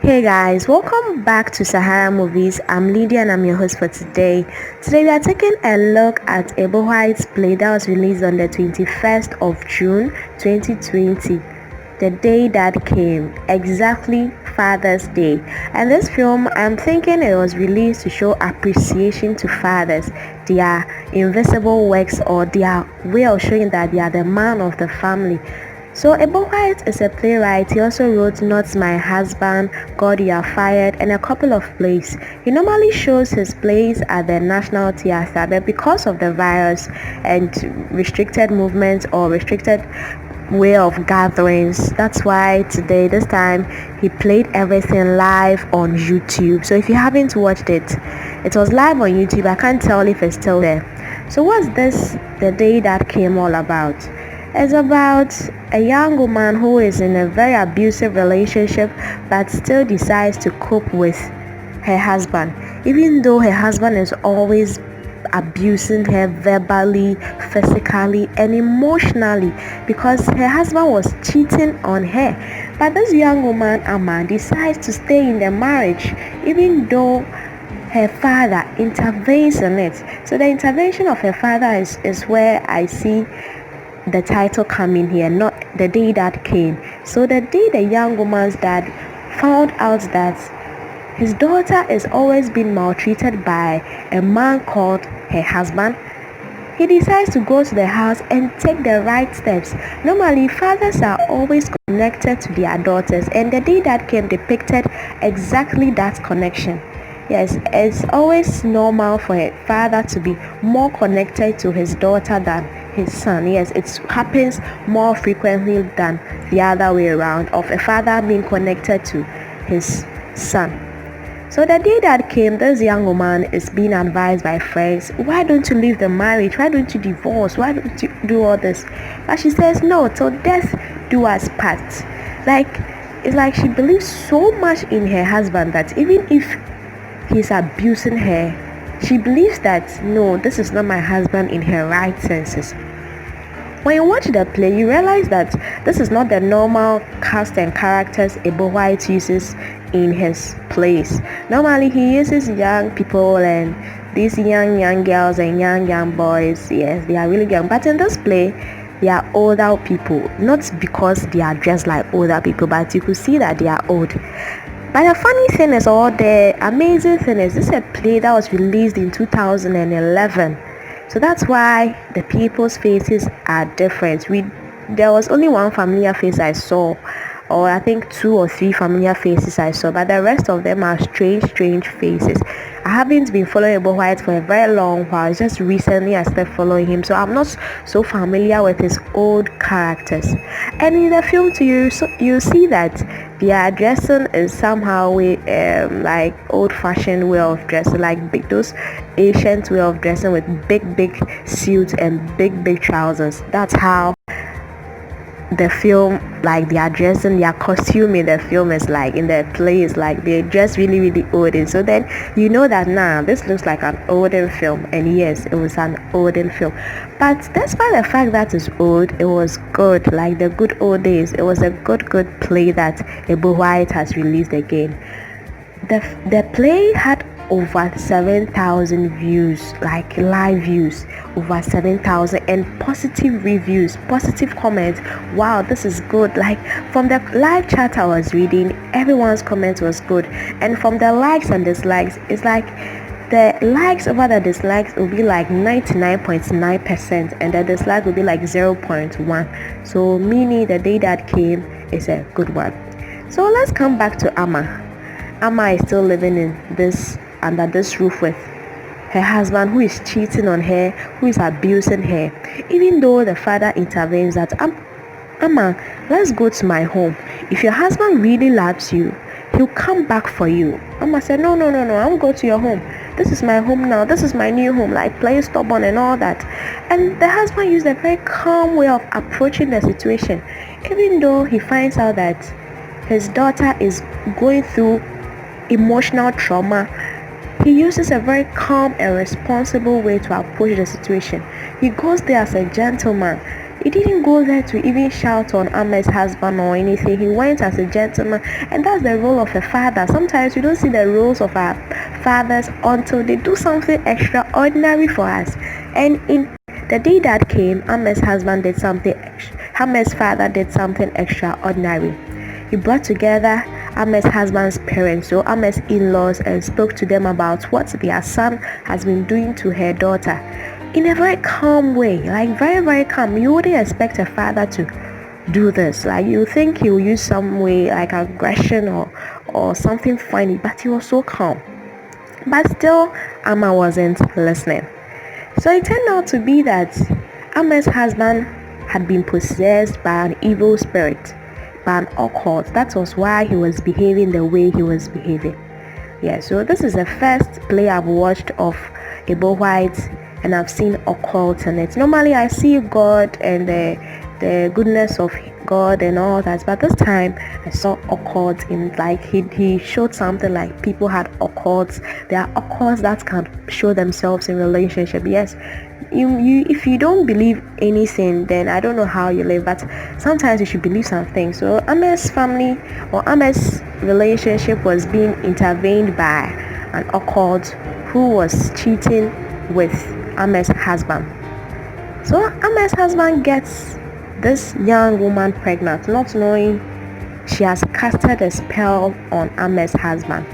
Hey guys, welcome back to Sahara Movies. I'm Lydia and I'm your host for today. Today we are taking a look at Ebo Whyte's play that was released on the 21st of June 2020. The day that came, exactly Father's Day. And this film, I'm thinking it was released to show appreciation to fathers, their invisible works or their way of showing that they are the man of the family. So Ebo Whyte is a playwright. He also wrote Not My Husband, God You Are Fired, and a couple of plays. He normally shows his plays at the National Theatre, but because of the virus and restricted movements or restricted way of gatherings, that's why this time, he played everything live on YouTube. So if you haven't watched it, it was live on YouTube. I can't tell if it's still there. So what's this The Day That Came all about? It's about a young woman who is in a very abusive relationship but still decides to cope with her husband, even though her husband is always abusing her verbally, physically, and emotionally because her husband was cheating on her. But this young woman, Amma, decides to stay in the marriage even though her father intervenes in it. So the intervention of her father is where I see the title coming here, not The Day That Came. So the day the young woman's dad found out that his daughter is always being maltreated by a man called her husband, he decides to go to the house and take the right steps. Normally, fathers are always connected to their daughters, and The Day That Came depicted exactly that connection. Yes, it's always normal for a father to be more connected to his daughter than his son. Yes, it happens more frequently than the other way around, of a father being connected to his son. So the day that came, this young woman is being advised by friends, why don't you leave the marriage? Why don't you divorce? Why don't you do all this? But she says, no, till death do us part. Like, it's like she believes so much in her husband that even if he's abusing her, she believes that, no, this is not my husband in her right senses. When you watch the play, you realize that this is not the normal cast and characters Ebo Whyte uses in his plays. Normally, he uses young people and these young girls and young boys. Yes, they are really young. But in this play, they are older people. Not because they are dressed like older people, but you could see that they are old. But the funny thing is, or the amazing thing is, this is a play that was released in 2011. So that's why the people's faces are different. There was only one familiar face I saw, or I think two or three familiar faces I saw, but the rest of them are strange faces. I haven't been following Ebo Whyte for a very long while. It's just recently I started following him, so I'm not so familiar with his old characters. And in the film too, you see that their dressing is somehow like old-fashioned way of dressing, like those ancient way of dressing with big suits and big trousers. That's how the film, like their dressing, their costume in the film is like, in the play is like they dress really olden. So then you know that now this looks like an olden film, and yes, it was an olden film. But despite the fact that it's old, it was good, like the good old days. It was a good play that Ebo Whyte has released again. The play had over 7,000 views, like live views, over 7,000, and positive reviews, positive comments. Wow, this is good. Like from the live chat I was reading, everyone's comment was good, and from the likes and dislikes, it's like the likes over the dislikes will be like 99.9%, and the dislike will be like 0.1. So meaning The Day That Came is a good one. So let's come back to Amma. Amma is still living under this roof with her husband, who is cheating on her, who is abusing her. Even though the father intervenes that, Amma, let's go to my home. If your husband really loves you, he'll come back for you. Amma said, no, I won't go to your home. This is my home now. This is my new home, like playing stubborn and all that. And the husband used a very calm way of approaching the situation, even though he finds out that his daughter is going through emotional trauma. He uses a very calm and responsible way to approach the situation. He goes there as a gentleman, He didn't go there to even shout on Ahmed's husband or anything. He went as a gentleman, and that's the role of a father. Sometimes we don't see the roles of our fathers until they do something extraordinary for us. And in the day that came, Ahmed's father did something extraordinary. He brought together Ahmed's husband's parents, so Ahmed's in-laws, and spoke to them about what their son has been doing to her daughter in a very calm way, like very, very calm. You wouldn't expect a father to do this. Like, you think he will use some way like aggression or something funny, but he was so calm. But still, Amma wasn't listening. So it turned out to be that Ahmed's husband had been possessed by an evil spirit, by an occult. That was why he was behaving the way he was behaving. Yeah, so this is the first play I've watched of Ebo Whyte, and I've seen occult in it. Normally I see God and the goodness of God and all that, but this time I saw occult in, like, he showed something like people had occults. There are occults that can show themselves in relationship. Yes, you if you don't believe anything, then I don't know how you live, but sometimes you should believe something. So Ahmed's family or Ahmed's relationship was being intervened by an occult who was cheating with Ahmed's husband. So Ahmed's husband gets this young woman pregnant, not knowing she has casted a spell on Ahmed's husband,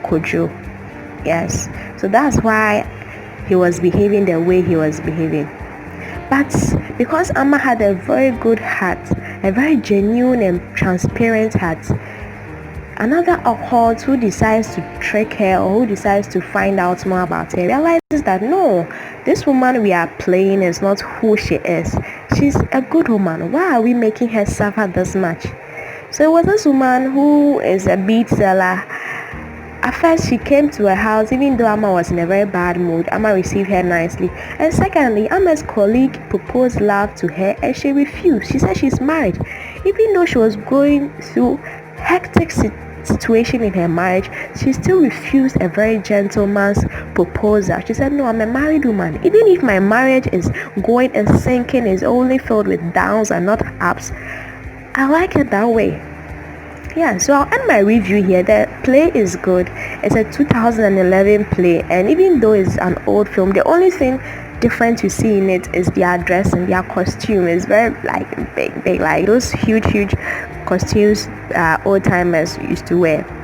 Kojo. Yes, so that's why he was behaving the way he was behaving. But because Amma had a very good heart, a very genuine and transparent heart, another occult who decides to trick her, or who decides to find out more about her, realizes that no, this woman we are playing is not who she is. She's a good woman. Why are we making her suffer this much? So it was this woman who is a bead seller. At first, she came to her house, even though Amma was in a very bad mood. Amma received her nicely. And secondly, Amma's colleague proposed love to her, and she refused. She said she's married. Even though she was going through hectic situation in her marriage, she still refused a very gentleman's proposal. She said, no, I'm a married woman. Even if my marriage is going and sinking, is only filled with downs and not ups, I like it that way. Yeah, so I'll end my review here. The play is good. It's a 2011 play, and even though it's an old film, the only thing different you see in it is their dress and their costume. Is very like big, like those huge costumes old timers used to wear.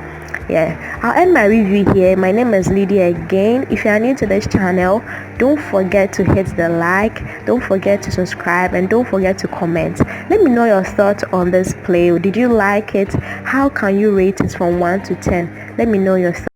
Yeah, I'll end my review here. My name is Lydia again. If you are new to this channel, don't forget to hit the like, don't forget to subscribe, and don't forget to comment. Let me know your thoughts on this play. Did you like it? How can you rate it from 1 to 10? Let me know your thoughts.